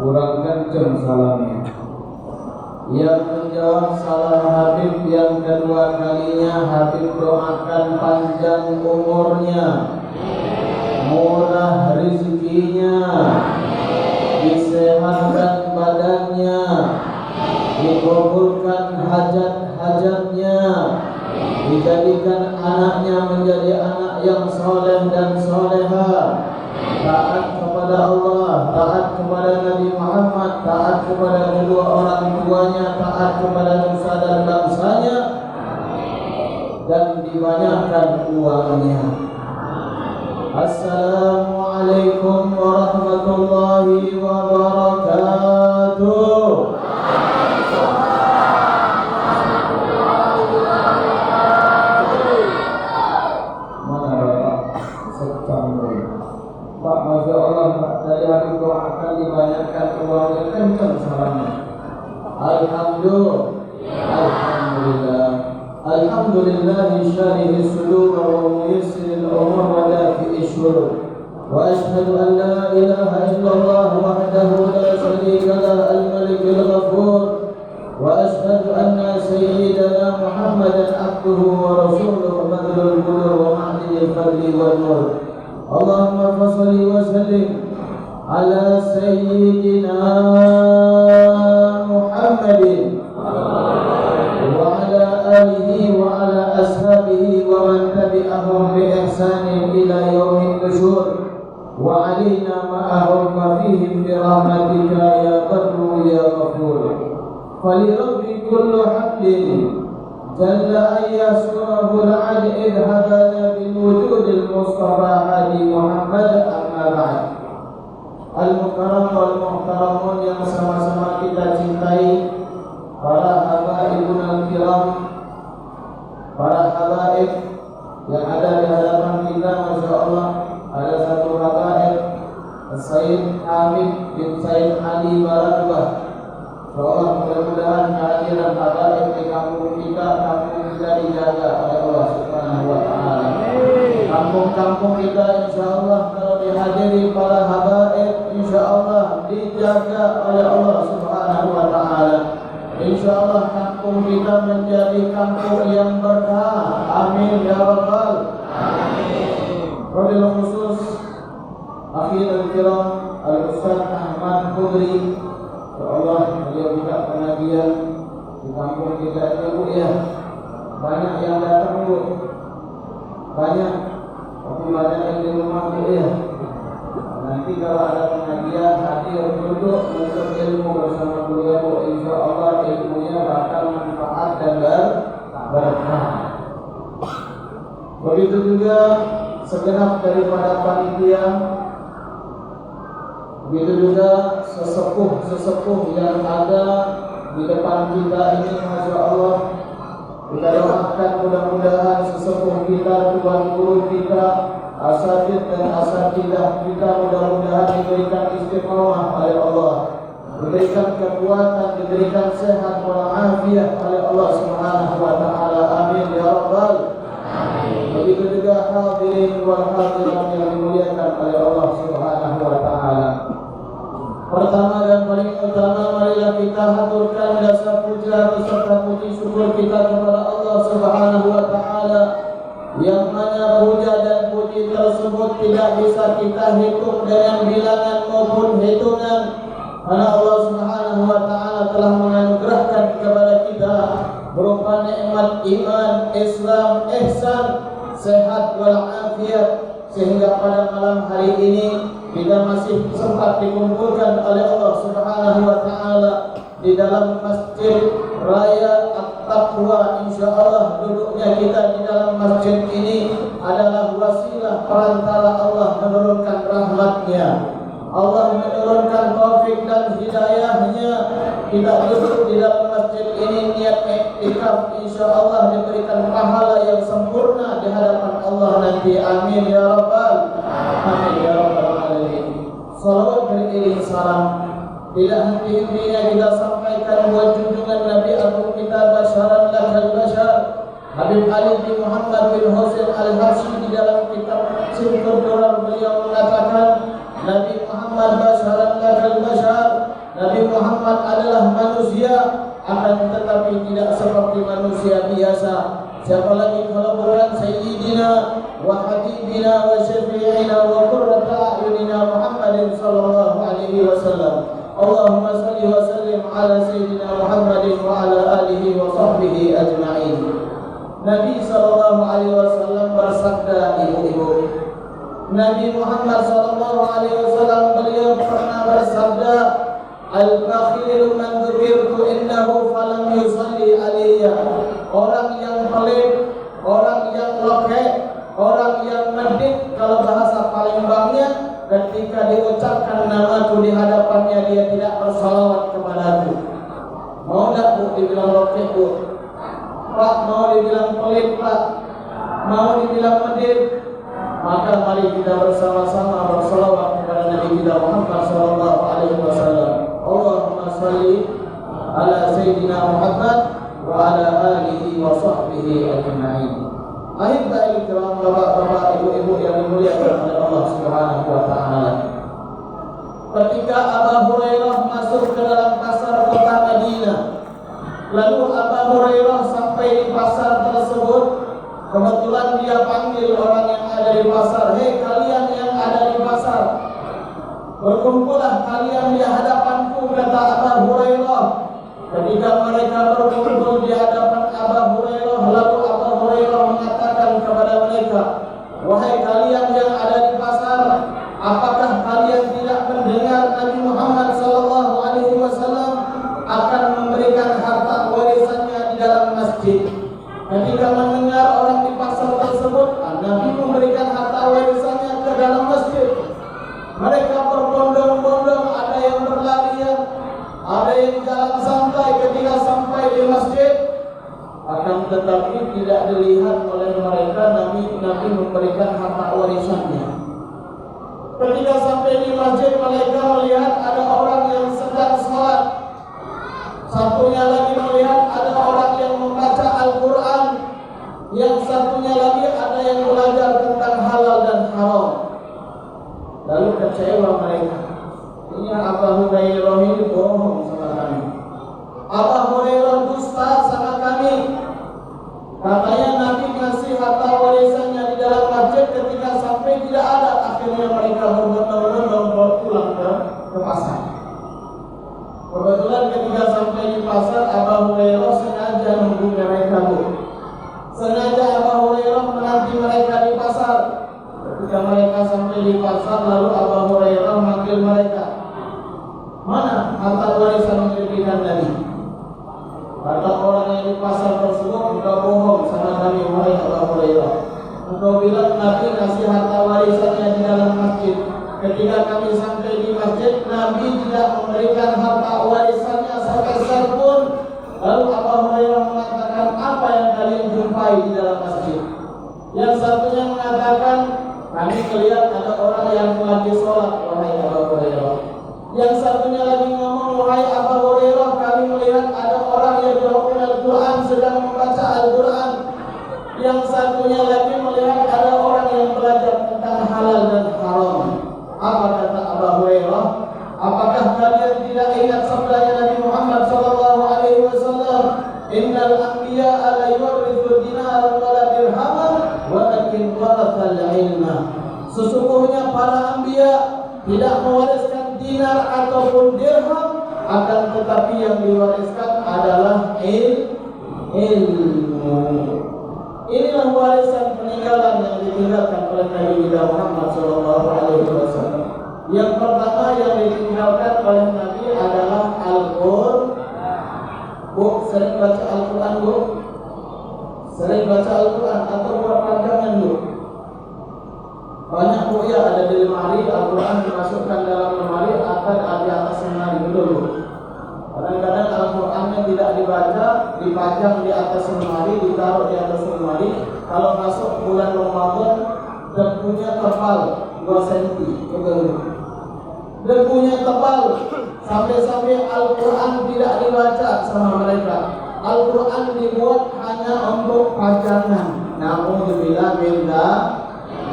Kurang kenceng salamnya. Yang menjawab salam Habib yang kedua kalinya, Habib doakan panjang umurnya, murah rezekinya, disehatkan badannya, dikabulkan hajat-hajatnya, dijadikan anaknya menjadi anak yang soleh dan soleha, taat kepada Allah, taat kepada Nabi Muhammad, taat kepada kedua orang tuanya, taat kepada nusa dan bangsanya, dan dibanyakkan uangnya. Assalamualaikum warahmatullahi wabarakatuh. Pak, Masya Allah, Pak, dari hari doakan dibanyakkan uangnya, kencang salamnya. Alhamdulillah syarihi sudur wa muyassiril umur wa dafi'i syurur. Wa ashhadu an la ilaha illallah wahdahu la syarika lah al-malikil ghafur. Wa ashhadu anna sayyidana Muhammadan abduhu wa rasuluhu madlul budur wa ma'dil fadli wa nur. Allahumma fassalli wa sallim ala sayyidina Muhammadin wa ala alihi wa ala ashabihi wa man tabi'ahum bi ihsanin ila yaumin nusyur wa alina ma'ahum wa fihim bi rahmatika ya barru ya ghafur. Fali rabbi kullu hamdin جل أن يسره العد إذ هدانا بوجود المصطفى هادي محمد. أما بعد. Al-Mukarram wal Muhtaramun yang sama-sama kita cintai, para habaibun al-kiram, para habaib yang ada di hadapan kita, Masya Allah, ada satu habaib, Sayyid Hamid bin Sayyid Ali Baradbah. Seolah mudah-mudahan kehadiran habaib di kampung kita dijaga oleh Allah Subhanahu wa Ta'ala. Kampung-kampung kita insya Allah kalau dihadiri para habaib, insya Allah dijaga oleh Allah Subhanahu wa Ta'ala. Insya Allah kampung kita menjadi kampung yang berkah. Amin ya Rabbal. Wabil khusus akhirul kiram Al-Ustaz Ahmad Khudri. Allah beliau buka pengajian di kampung kita ini, Bu, ya. Banyak yang datang, Bu. Banyak. Tapi banyak yang di rumah, Bu, ya. Nanti kalau ada pengajian, hadir duduk untuk ilmu bersama beliau, Bu. Insya Allah ilmunya bakal manfaat dan berkah. Begitu juga segenap daripada panitia. Begitu juga sesepuh-sesepuh yang ada di depan kita ini, Masya Allah. Kita doakan mudah-mudahan sesepuh kita, tuan guru kita, asatidz dan asatidzah kita mudah-mudahan diberikan istiqamah oleh Allah, diberikan kekuatan, diberikan sehat walafiat oleh Allah Subhanahu wa Ta'ala. Amin ya Rabbal. Begitu juga hadirin wal hadirat yang dimuliakan oleh Allah Subhanahu wa Ta'ala. Pertama dan paling utama, marilah kita haturkan rasa puja beserta puji syukur kita kepada Allah Subhanahu wa Ta'ala, yang mana puja dan puji tersebut tidak bisa kita hitung dengan bilangan maupun hitungan, karena Allah Subhanahu wa Ta'ala telah menganugerahkan kepada kita berupa nikmat iman, Islam, ihsan, sehat walafiat, sehingga pada malam hari ini kita masih sempat dikumpulkan oleh Allah Subhanahu wa Ta'ala di dalam Masjid Raya At-Taqwa. Insyaallah duduknya kita di dalam masjid ini adalah wasilah perantara Allah menurunkan rahmatnya, Allah menurunkan taufik dan hidayahnya. Kita duduk di dalam masjid ini niat iktikaf, insyaallah diberikan pahala yang sempurna di hadapan Allah nanti. Amin ya Rabbal. Amin ya Rabbal alamin. Salawat beriring salam tidak henti-hentinya kita sampaikan buat junjungan Nabi Agung kita, basyaran lakal basyar, Habib Ali bin Muhammad bin Husain Al-Habsyi, di dalam kitab Simkur Durar beliau mengatakan Nabi Muhammad basyaran lakal basyar, Nabi Muhammad adalah manusia, akan tetapi tidak seperti manusia biasa. Siapa lagi kalau bukan Sayyidina wa Habibina wa Syafi'ina wa Qurrata A'yunina Muhammadin sallallahu alaihi wasallam. Allahumma salli wa sallim ala Sayyidina Muhammadin wa ala alihi wa sahbihi ajma'in. Nabi sallallahu alaihi wasallam bersabda, ibu-ibu, Nabi Muhammad sallallahu alaihi wasallam beliau pernah bersabda, Al-bakhilu man dzukirtu innahu falam yusalli alayya. Orang yang pelit, orang yang lokek, orang yang medit, kalau bahasa Palembangnya, ketika diucapkan namaku di hadapannya dia tidak bersalawat kepadaku. Mau tak bu dibilang lokek bu? Pak, mau dibilang pelit pak? Mau dibilang medit? Maka mari kita bersama-sama bersalawat kepada Nabi kita Muhammad sallallahu alaihi wasallam. Allahumma salli ala Sayyidina Muhammad wa ala alihi wa sahbihi ajma'in. Ahibba'il kiram, bapak-bapak, ibu-ibu yang dimuliakan oleh Allah Subhanahu wa taala. Ketika Abu Hurairah masuk ke dalam pasar kota Madinah, lalu Abu Hurairah sampai di pasar tersebut, kebetulan dia panggil orang yang ada di pasar, "Hei kalian yang ada di pasar, berkumpullah kalian di hadapanku," kata Abu Hurairah. Ketika mereka berkumpul di hadapan Abu Hurairah, lalu Abu Hurairah mengatakan kepada mereka, "Wahai kalian yang ada di pasar, apakah kalian tidak mendengar Nabi Muhammad sallallahu alaihi wasallam akan memberikan harta warisannya di dalam masjid?" Ketika mendengar orang di pasar tersebut, Nabi memberikan harta warisannya ke dalam masjid, mereka berbondong-bondong, ada yang berlarian, ada yang jalan santai ketika sampai di masjid. Akan tetapi tidak dilihat oleh mereka Nabi memberikan harta warisannya. Ketika sampai di masjid, mereka melihat ada orang yang sedang sholat. Satunya lagi melihat ada orang yang membaca Al-Quran. Yang satunya lagi ada yang belajar tentang halal dan haram. Lalu kecewa mereka. Ini Abu Hurairah ini bohong sama kami. Abu Hurairah dusta sama kami. Katanya Nabi ngasih harta warisannya di dalam masjid, ketika sampai tidak ada. Akhirnya mereka berbondong-bondong pulang ke pasar. Kebetulan ketika sampai di pasar, Abu Hurairah sengaja nunggu mereka bu. Sengaja Abu Hurairah menanti mereka di pasar. Ketika mereka sampai di pasar, lalu Abu Hurairah manggil mereka, "Mana harta warisan yang diberikan Nabi?" Kata orang yang di pasar tersebut, "Engkau bohong sama kami, wahai Abu Hurairah. Engkau bilang Nabi ngasih harta warisannya di dalam masjid. Ketika kami sampai di masjid, Nabi tidak memberikan harta warisannya sepeser pun." Lalu Abu Hurairah mengatakan, "Apa yang kalian jumpai di dalam masjid?" Yang satunya mengatakan, "Kami melihat ada orang yang lagi sholat, wahai Abu Hurairah." Yang satunya lagi ngomong, "Wahai Abu Hurairah, kami melihat ada orang yang yaqra'un Al-Quran, sedang membaca Al-Quran." Yang satunya lagi melihat ada orang yang belajar tentang halal dan haram. Apa kata Abu Hurairah? "Apakah kalian tidak ingat sabda Nabi Muhammad sallallahu alaihi wasallam, innal anbiya'a la yuwarrithu dinaran wa la dirhaman walakin warathal ilma." Sesungguhnya para anbiya tidak mewariskan dinar ataupun dirham, akan tetapi yang diwariskan adalah ilmu. Inilah warisan peninggalan yang ditinggalkan oleh Nabi Muhammad sallallahu alaihi wasallam. Yang pertama yang ditinggalkan oleh Nabi adalah Al-Qur'an. Bu, sering baca Al-Quran bu? Sering baca Al-Quran atau buat panjangan bu? Banyak bu ya, ada di lemari, Al-Quran dimasukkan dalam lemari, akan ada atas lemari dulu. Kadang-kadang Al-Qurannya tidak dibaca, dipajang di atas lemari, ditaruh di atas lemari. Kalau masuk bulan Ramadan, debunya tebal 2 cm. Debunya tebal sampai-sampai Al-Quran tidak dibaca sama mereka. Al-Quran dibuat hanya untuk pajangan. Namun bila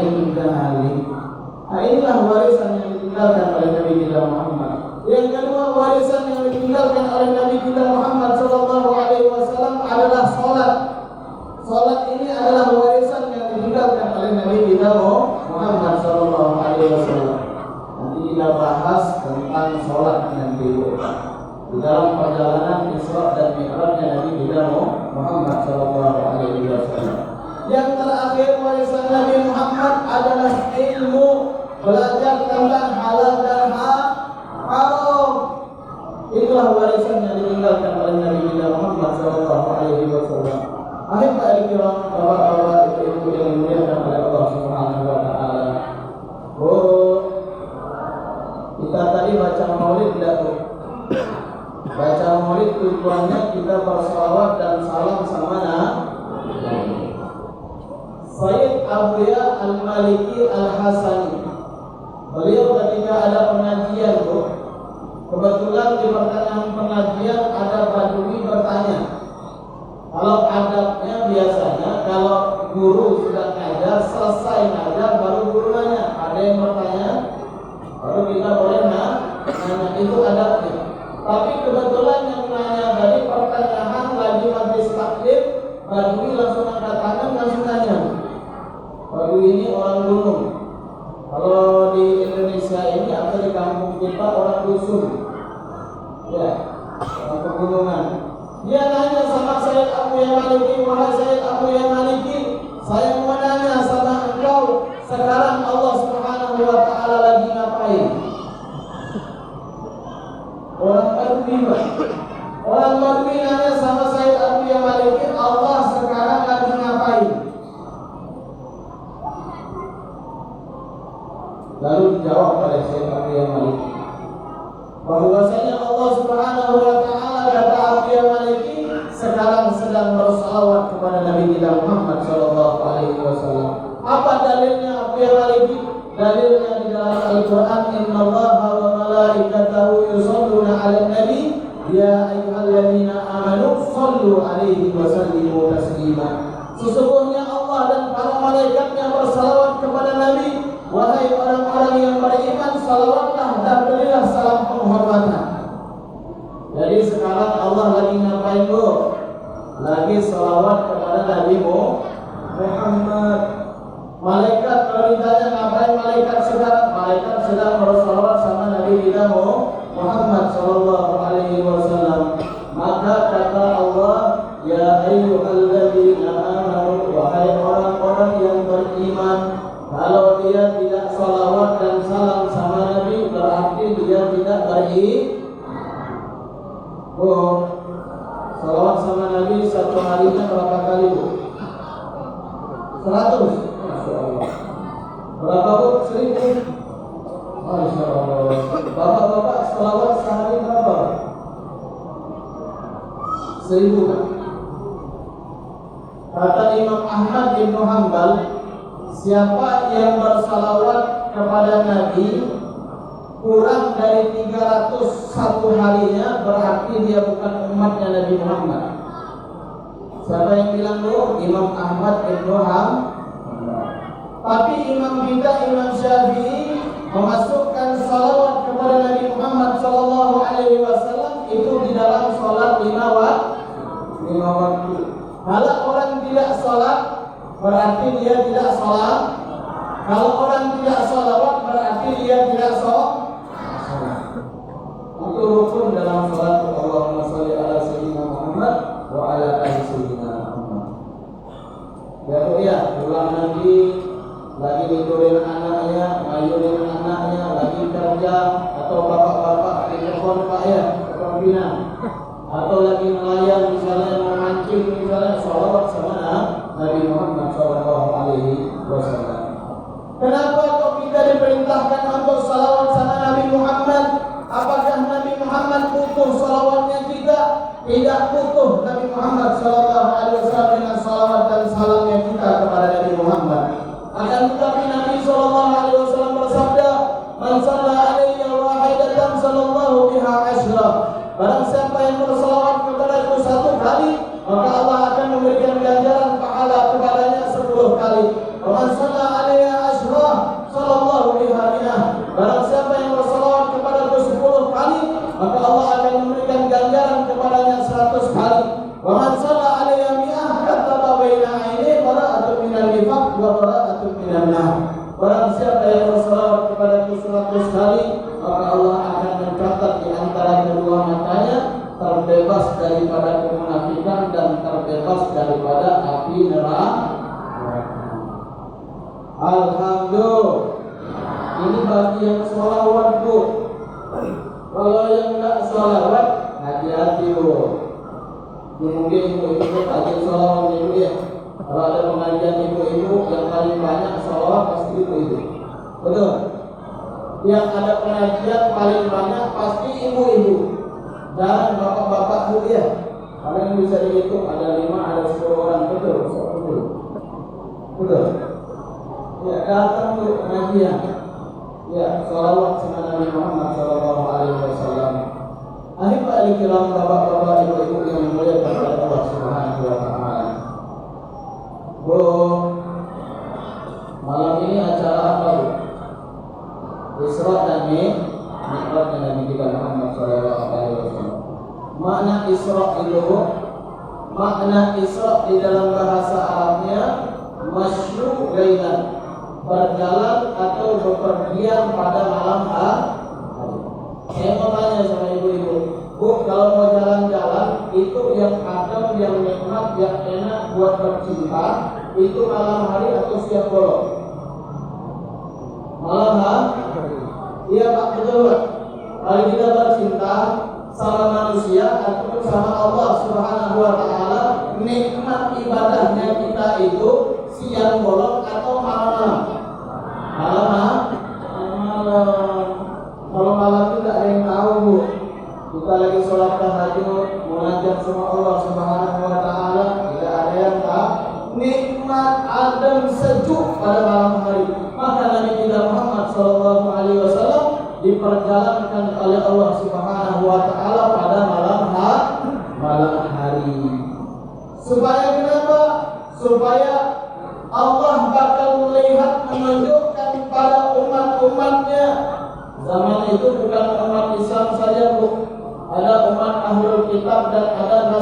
min dzalik. Nah, inilah warisan yang ditinggalkan oleh Nabi kita Muhammad. Yang kedua, warisan yang ditinggalkan oleh Nabi kita Muhammad sallallahu alaihi wasallam adalah salat. Salat ini adalah warisan yang ditinggalkan oleh Nabi kita Muhammad sallallahu alaihi wasallam. Nanti kita bahas tentang salat nanti di dalam perjalanan Isra dan Mi'rajnya Nabi kita Muhammad sallallahu alaihi wasallam. Yang terakhir, warisan Nabi Muhammad adalah ilmu, belajar tentang halal dan haram. Itulah warisan yang ditinggalkan oleh Nabi kita Muhammad sallallahu alaihi wasallam. Akhirnya kiram, bapak-bapak, ibu-ibu yang dimuliakan oleh Allah Subhanahu wa taala. Kita tadi baca Maulid tidak tuh? Baca Maulid tujuannya kita bersalawat dan salam sama Nabi. Sayyid Abuya Al-Maliki Al-Hasani, beliau ketika ada pengajian tuh, kebetulan di pertengahan pengajian ada badui bertanya. Kalau adabnya biasanya kalau guru sudah ngajar, selesai ngajar baru guru nanya. Ada yang bertanya, baru kita boleh nanya, itu adabnya. Tapi kebetulan yang nanya dari pertengahan lagi majlis taklim, badui langsung angkat tangan langsung nanya. Badui ini orang gunung. Kalau di Indonesia ini atau di kampung kita orang dusun, ya, orang pegunungan. Dia nanya sama Sayyid Abu Ya Maliki, wahai Sayyid Abu Ya Maliki, saya mau nanya sama engkau, sekarang Allah Subhanahu wa taala lagi ngapain? Orang Badui nanya sama Sayyid Abu Ya Maliki, Allah sekarang lagi ngapain? Lalu dijawab oleh Sayyid Abu Ya Maliki bahwasanya Allah Subhanahu wa taala, kata Abu Ya Maliki, sekarang sedang bersalawat kepada Nabi kita Muhammad sallallahu alaihi wasallam. Apa dalilnya Abu Ya Maliki? Dalilnya di dalam Al-Qur'an, innallaha wa malaikatahu yusholluna 'alan nabi ya ayyuhalladzina amanu shallu 'alaihi wa sallimu taslima. Sesungguhnya Allah dan para malaikatnya bersalawat kepada Nabi. Wahai orang-orang yang beriman, salawatlah dan berilah salam penghormatan. Jadi sekarang Allah lagi ngapain bu? Lagi salawat kepada Nabi Muhammad. Malaikat kalau ditanya ngapain malaikat sekarang? Malaikat sedang bersalawat sama Nabi kita Muhammad sallallahu alaihi wasallam. Maka kata Allah, ya ayyuhalladzina amanu, wahai orang-orang yang beriman, kalau dia tidak salawat dan salam sama Nabi, berarti dia tidak salawat sama Nabi satu harinya berapa kali bu? 100. Masya Allah. Berapa bu? 1000. Masya Allah. Bapak-bapak salawat sehari berapa? 1000 kan? Kata Imam Ahmad bin Hanbal, siapa yang bersalawat kepada Nabi kurang dari 301 harinya, berarti dia bukan umatnya Nabi Muhammad. Siapa yang bilang lu? Imam Ahmad bin Hanbal. Tapi imam kita, Imam Syafi'i, memasukkan salawat kepada Nabi Muhammad sallallahu alaihi wasallam itu di dalam salat 5 waktu. Kalau orang tidak salat, berarti dia tidak salat. Kalau orang tidak salawat, berarti dia tidak salat. Itu rukun dalam salat. Allahumma shalli ala sayyidina Muhammad wa ala ali sayyidina Muhammad. Ya, pulang nanti lagi tidurin anaknya, ngayurin anaknya, lagi kerja, atau bapak-bapak di telepon Pak ya, telepon bina, atau lagi nelayan misalnya mau mancing misalnya, salawat sama Nabi Muhammad sallallahu alaihi wasallam. Kenapa kok kita diperintahkan untuk salawat sama Nabi Muhammad? Apakah Nabi Muhammad butuh salawatnya kita? Tidak butuh Nabi Muhammad sallallahu alaihi wasallam dengan salawat dan salamnya kita kepada Nabi Muhammad. Akan tetapi Nabi sallallahu alaihi wasallam bersabda, "Man shalla alayya wahidatan sallallahu biha asyra." Barang siapa yang bersalawat kepadaku 1 kali, maka Allah akan memberikan ganjaran pahala kepadanya 10 kali. "Man shalla alayya Barang siapa yang bersalawat kepada 100 kali, maka Allah akan mencatat di antara kedua matanya terbebas daripada kemunafikan dan terbebas daripada api neraka. Alhamdulillah. Ini bagi yang sholawat, Bu. Kalau yang enggak sholawat, hati-hati, Bu. Mungkin ibu-ibu aja sholawat dulu ya. Kalau ada pengajian ibu-ibu yang paling banyak sholawat pasti ibu-ibu. Betul? Yang ada pengajian paling banyak pasti ibu-ibu. Dan bapak-bapak Bu ya. Kalian bisa dihitung ada 5, ada 10 orang. Betul? Betul. Betul. Ya, datang Bu pengajian. Ya, sholawat sama Nabi Muhammad SAW. Ahibah al-kiram, bapak-bapak, ibu-ibu yang dimuliakan oleh Allah Subhanahu wa Ta'ala. Bu, malam ini acara apa, Bu? Isra dan Mi'raj Nabi kita Muhammad SAW. Makna Isra itu, makna Isra di dalam bahasa Arabnya masyru' lailan, berjalan atau bepergian pada malam hari. Saya mau tanya sama ibu-ibu, Bu, kalau mau jalan-jalan itu yang adem, yang nikmat, yang enak buat bercinta, itu malam hari atau siang bolong? Malam hari? Iya Pak, betul Pak. Kalau kita bercinta sama manusia ataupun sama Allah Subhanahu wa Ta'ala, nikmat ibadahnya kita itu siang bolong atau malam-malam? Malam. Kalau malam itu tidak ada yang tahu, Bu. Kita lagi sholat tahajud, munajat sama Allah Subhanahu wa Ta'ala, tidak ada yang tahu. Nikmat adem sejuk pada malam hari. Maka Nabi kita Muhammad SAW diperjalankan oleh Allah Subhanahu wa Ta'ala pada malam hari. Supaya kenapa? Supaya Allah bakal melihat, menunjukkan pada umat-umatnya. Zaman itu bukan umat Islam saja, Bu. Ada umat Ahlul Kitab dan ada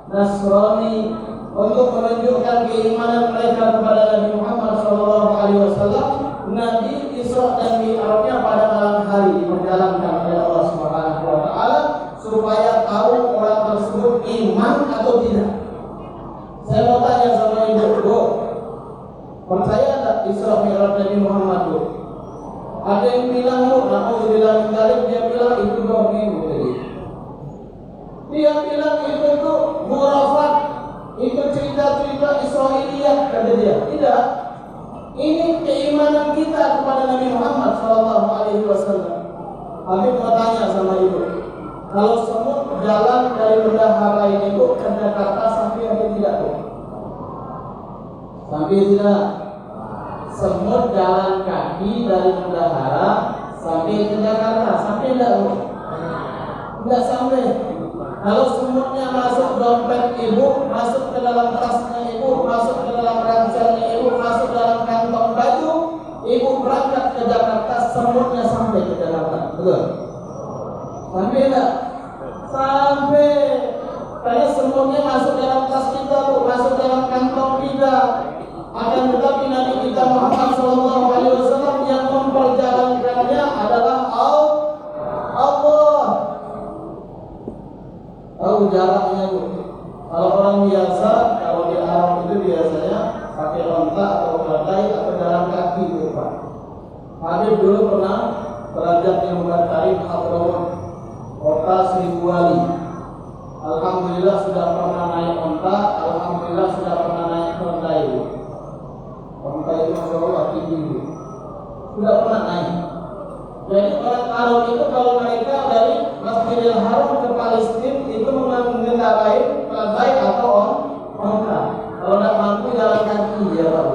Nasrani. Untuk menunjukkan keimanan mereka kepada Nabi Muhammad SAW, Nabi Isra dan Mi'rajnya pada malam hari diperjalankan oleh Allah Subhanahu wa Ta'ala supaya tahu orang tersebut iman atau tidak. Saya mau tanya sama ibu, Bu, percaya tak Isra Mi'raj Nabi Muhammad, Bu? Ada yang bilang, Bu, na'udzubillah min dzalik, dia bilang itu dongeng, Bu. Dia bilang itu tuh khurafat, itu cerita-cerita Israiliyat, kata dia. Tidak. Ini keimanan kita kepada Nabi Muhammad SAW. Habib mau tanya sama ibu, kalau semut jalan dari bendahara ini, Bu, ke Jakarta sampai atau tidak, Bu? Sampai tidak. Semut jalan kaki dari bendahara sampai ke Jakarta, sampai tidak, Bu? Tidak sampai. Kalau semutnya masuk dompet ibu, masuk ke dalam tasnya ibu, masuk ke dalam ranselnya ibu, masuk dalam kantong baju, ibu berangkat ke Jakarta, semutnya sampai ke Jakarta. Betul? Sampai tidak? Sampai. Karena semutnya masuk dalam tas kita, Bu, masuk dalam kantong kita. Akan tetapi Nabi kita Muhammad SAW yang memperjalankannya adalah Allah. Tahu jaraknya, Bu? Kalau orang biasa, kalau di Arab itu biasanya pakai onta atau keledai atau jalan kaki, Bu, Pak. Habib dulu pernah belajar di Mubat Tarif Hadramut, kota Seribu Wali. Alhamdulillah sudah pernah naik onta, alhamdulillah sudah pernah naik keledai, Bu. Onta itu Masya Allah tinggi, Bu. Sudah pernah naik. Jadi orang Arab itu kalau mereka dari Masjidil Haram ke Palestina itu mengendarai keledai atau onta. Kalau tidak mampu jalan kaki, ya Pak.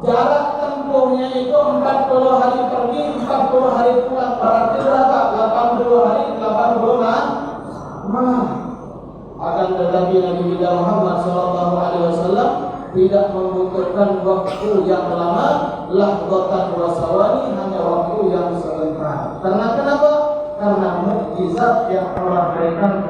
Jarak tempuhnya itu 40 hari pergi, 40 hari pulang. Berarti berapa? 80 hari, 80 malam. Akan tetapi Nabi kita Muhammad SAW tidak membutuhkan waktu yang lama, lahdotan wasawani, hanya waktu yang sebentar. Karena kenapa? Karena mukjizat yang Allah berikan